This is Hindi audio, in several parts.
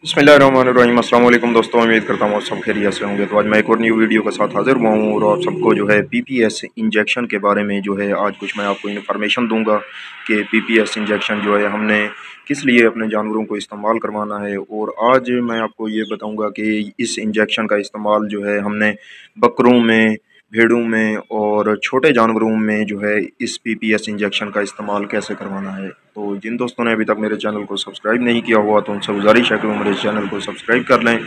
बिस्मिल्लाहिर्रहमानिर्रहीम। अस्सलाम वालेकुम दोस्तों, उम्मीद करता हूँ आप सब खैरियत से होंगे। तो आज मैं एक और न्यू वीडियो के साथ हाजिर हुआ हूँ और आप सबको जो है पीपीएस इंजेक्शन के बारे में जो है आज कुछ मैं आपको इन्फॉर्मेशन दूंगा कि पीपीएस इंजेक्शन जो है हमने किस लिए अपने जानवरों को इस्तेमाल करवाना है। और आज मैं आपको ये बताऊँगा कि इस इंजेक्शन का इस्तेमाल जो है हमने बकरों में, भेड़ों में और छोटे जानवरों में जो है इस पीपीएस इंजेक्शन का इस्तेमाल कैसे करवाना है। तो जिन दोस्तों ने अभी तक मेरे चैनल को सब्सक्राइब नहीं किया हुआ तो उनसे गुजारिश है कि वो मेरे चैनल को सब्सक्राइब कर लें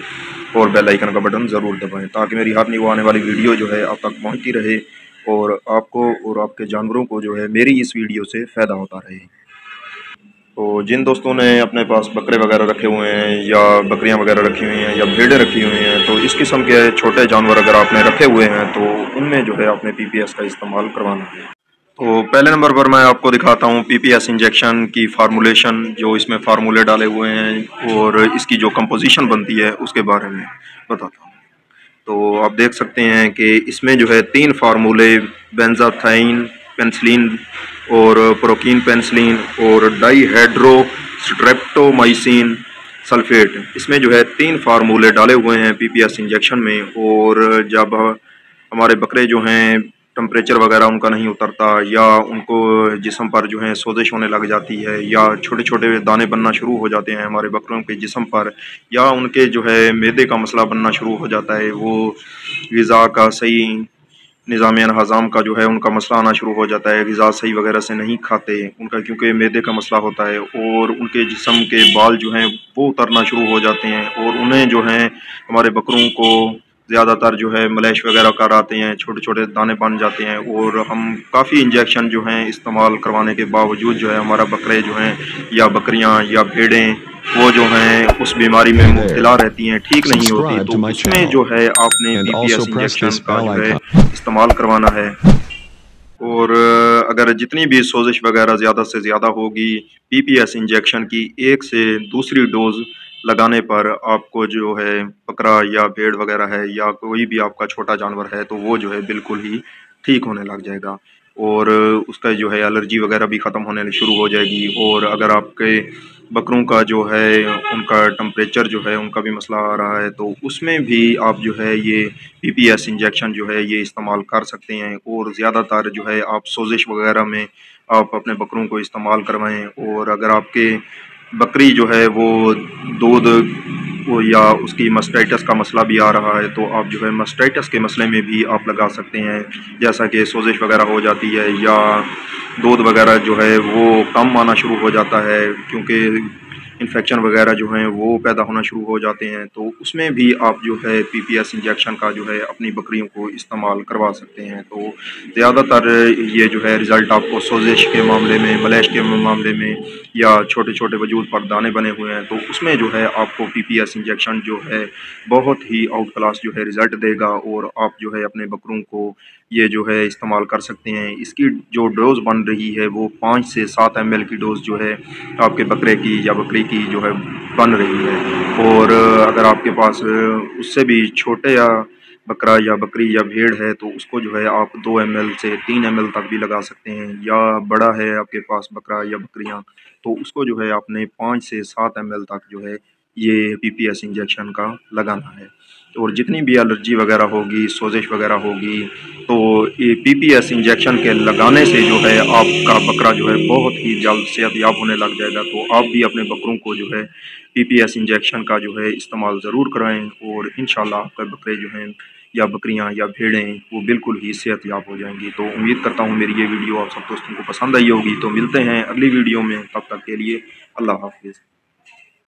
और बेल आइकन का बटन ज़रूर दबाएं ताकि मेरी हर न्यू आने वाली वीडियो जो है आप तक पहुंचती रहे और आपको और आपके जानवरों को जो है मेरी इस वीडियो से फ़ायदा होता रहे। तो जिन दोस्तों ने अपने पास बकरे वगैरह रखे हुए हैं या बकरियां वगैरह रखी हुई हैं या भेड़ें रखी हुई हैं तो इस किस्म के छोटे जानवर अगर आपने रखे हुए हैं तो उनमें जो है आपने पीपीएस का इस्तेमाल करवाना है। तो पहले नंबर पर मैं आपको दिखाता हूँ पीपीएस इंजेक्शन की फार्मूलेशन, जो इसमें फार्मूले डाले हुए हैं और इसकी जो कंपोजिशन बनती है उसके बारे में बताता हूँ। तो आप देख सकते हैं कि इसमें जो है 3 फार्मूले बेंजाथाइन पेनिसिलिन और प्रोकीन पेनिसिलिन और डाईहेड्रो स्ट्रेप्टोमाइसिन सल्फेट, इसमें जो है 3 फार्मूले डाले हुए हैं पीपीएस इंजेक्शन में। और जब हमारे बकरे जो हैं टेम्परेचर वगैरह उनका नहीं उतरता या उनको जिस्म पर जो है सोजिश होने लग जाती है या छोटे छोटे दाने बनना शुरू हो जाते हैं हमारे बकरों के जिस्म पर या उनके जो है मैदे का मसला बनना शुरू हो जाता है, वो ग़िज़ा का सही निज़ाम हज़ाम का जो है उनका मसला आना शुरू हो जाता है, ग़िज़ा सही वगैरह से नहीं खाते उनका क्योंकि मैदे का मसला होता है और उनके जिस्म के बाल जो हैं वो उतरना शुरू हो जाते हैं और उन्हें जो है हमारे बकरों को ज़्यादातर जो है मलैश वगैरह कर आते हैं, छोटे छोटे दाने बन जाते हैं और हम काफ़ी इंजेक्शन जो हैं इस्तेमाल करवाने के बावजूद जो है हमारा बकरे जो हैं या बकरियां या भेड़ें वो जो हैं उस बीमारी में मुब्तला रहती हैं, ठीक नहीं होती। Subscribe तो to my उसमें channel जो है आपने and also PPS press injection this का bell जो है icon. इस्तेमाल करवाना है। और अगर जितनी भी सोजिश वगैरह ज़्यादा से ज़्यादा होगी पीपीएस इंजेक्शन की एक से दूसरी डोज लगाने पर आपको जो है बकरा या भेड़ वगैरह है या कोई भी आपका छोटा जानवर है तो वो जो है बिल्कुल ही ठीक होने लग जाएगा और उसका जो है एलर्जी वगैरह भी ख़त्म होने शुरू हो जाएगी। और अगर आपके बकरों का जो है उनका टेम्परेचर जो है उनका भी मसला आ रहा है तो उसमें भी आप जो है ये पीपीएस इंजेक्शन जो है ये इस्तेमाल कर सकते हैं। और ज़्यादातर जो है आप सोजिश वगैरह में आप अपने बकरों को इस्तेमाल करवाएं। और अगर आपके बकरी जो है वो दूध वो या उसकी मास्टाइटिस का मसला भी आ रहा है तो आप जो है मास्टाइटिस के मसले में भी आप लगा सकते हैं, जैसा कि सोजिश वगैरह हो जाती है या दूध वगैरह जो है वो कम आना शुरू हो जाता है क्योंकि इन्फेक्शन वगैरह जो हैं वो पैदा होना शुरू हो जाते हैं तो उसमें भी आप जो है पीपीएस इंजेक्शन का जो है अपनी बकरियों को इस्तेमाल करवा सकते हैं। तो ज़्यादातर ये जो है रिज़ल्ट आपको सोजिश के मामले में, मलैश के मामले में या छोटे छोटे वजूद पर दाने बने हुए हैं तो उसमें जो है आपको पीपीएस इंजेक्शन जो है बहुत ही आउट क्लास जो है रिज़ल्ट देगा और आप जो है अपने बकरों को ये जो है इस्तेमाल कर सकते हैं। इसकी जो डोज़ बन रही है वो 5 से 7 ml की डोज़ जो है आपके बकरे की या बकरी की जो है बन रही है। और अगर आपके पास उससे भी छोटे या बकरा या बकरी या भेड़ है तो उसको जो है आप 2 ml से 3 ml तक भी लगा सकते हैं। या बड़ा है आपके पास बकरा या बकरियां तो उसको जो है आपने 5 से 7 ml तक जो है ये पीपीएस इंजेक्शन का लगाना है। और जितनी भी एलर्जी वगैरह होगी, सोजिश वगैरह होगी तो ये पीपीएस इंजेक्शन के लगाने से जो है आपका बकरा जो है बहुत ही जल्द सेहतयाब होने लग जाएगा। तो आप भी अपने बकरों को जो है पीपीएस इंजेक्शन का जो है इस्तेमाल ज़रूर कराएं और इंशाल्लाह आपके बकरे जो हैं या बकरियां या भेड़ें वो बिल्कुल ही सेहतयाब हो जाएंगी। तो उम्मीद करता हूँ मेरी ये वीडियो आप सब दोस्तों को पसंद आई होगी। तो मिलते हैं अगली वीडियो में, तब तक के लिए अल्लाह हाफिज़।